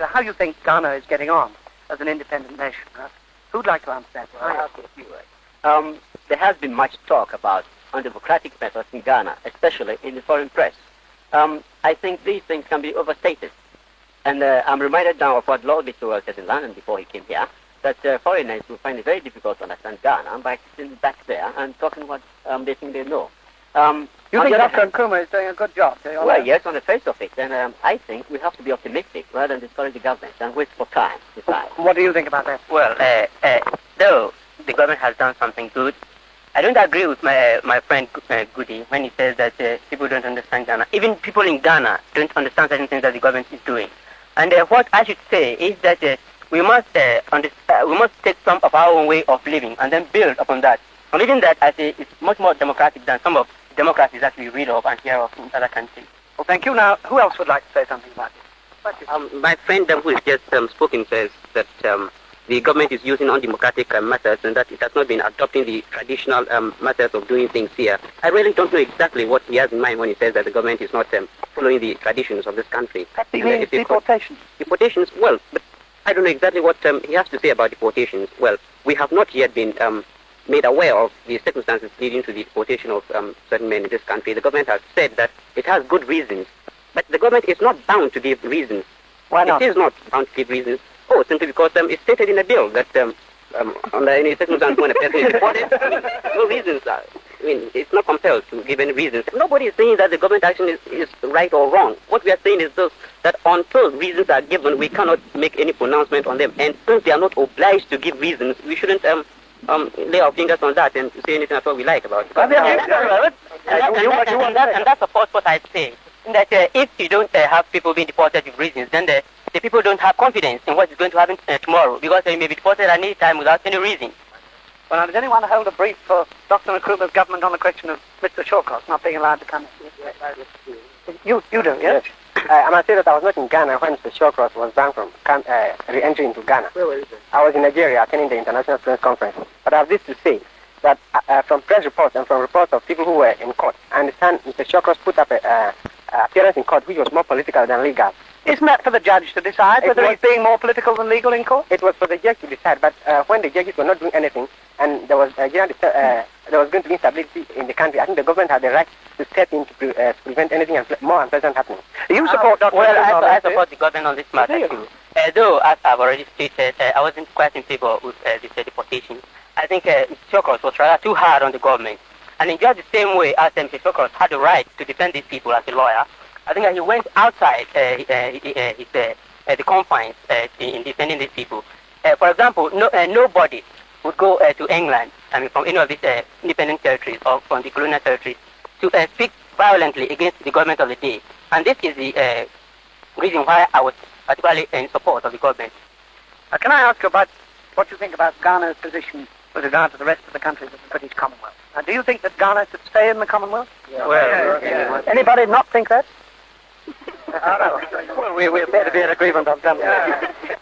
how you think Ghana is getting on as an independent nation. Who'd like to answer that? There has been much talk about undemocratic methods in Ghana, especially in the foreign press. I think these things can be overstated. And I'm reminded now of what Lord Littleworth said in London before he came here, that foreigners will find it very difficult to understand Ghana by sitting back there and talking what they think they know. You think Dr. Nkrumah is doing a good job? Well, yes, on the face of it. And I think we have to be optimistic rather than discourage the government and wait for time to decide. What do you think about that? Well, though the government has done something good, I don't agree with my friend Goody when he says that people don't understand Ghana. Even people in Ghana don't understand certain things that the government is doing. And what I should say is that we must take some of our own way of living and then build upon that. And even that, I say, it's much more democratic than some of the democracies that we read of and hear of in other countries. Well, thank you. Now, who else would like to say something about it? My friend who has just spoken says that the government is using undemocratic methods and that it has not been adopting the traditional methods of doing things here. I really don't know exactly what he has in mind when he says that the government is not following the traditions of this country. You mean deportations? Deportations, well, but I don't know exactly what he has to say about deportations. Well, we have not yet been made aware of the circumstances leading to the deportation of certain men in this country. The government has said that it has good reasons, but the government is not bound to give reasons. Why not? It is not bound to give reasons. Oh, simply because it's stated in a bill that under any circumstance when a person is deported, no reasons are. I mean, it's not compelled to give any reasons. Nobody is saying that the government action is right or wrong. What we are saying is just that until reasons are given, we cannot make any pronouncement on them. And since they are not obliged to give reasons, we shouldn't lay our fingers on that and say anything at all we like about it. And that supports what I say. That if you don't have people being deported with reasons, then the people don't have confidence in what is going to happen tomorrow, because they may be deported at any time without any reason. Well, now, does anyone hold a brief for Dr. Nkrumah's government on the question of Mr. Shawcross not being allowed to come? You do, yes? I must say that I was not in Ghana when Mr. Shawcross was banned from re-entry into Ghana. Where were you? I was in Nigeria attending the International Students Conference. But I have this to say, that from press reports and from reports of people who were in court, I understand Mr. Shawcross put up an appearance in court which was more political than legal. Isn't that for the judge to decide whether he's being more political than legal in court? It was for the judge to decide, but when the judges were not doing anything, and there was going to be instability in the country, I think the government had the right to step in to prevent anything more unpleasant happening. You support Dr. Well, I support the government on this matter too. Though, as I've already stated, I wasn't quite in favor with this deportation. I think Mr. Shawcross was rather too hard on the government. And in just the same way as Mr. Shawcross had the right to defend these people as a lawyer, I think that he went outside the confines in defending these people. For example, nobody would go to England, from any of these independent territories or from the colonial territories, to speak violently against the government of the day. And this is the reason why I was particularly in support of the government. Can I ask you about what you think about Ghana's position with regard to the rest of the countries of the British Commonwealth? Now, do you think that Ghana should stay in the Commonwealth? Yeah. Well, anybody not think that? Well, we appear to be in agreement on that.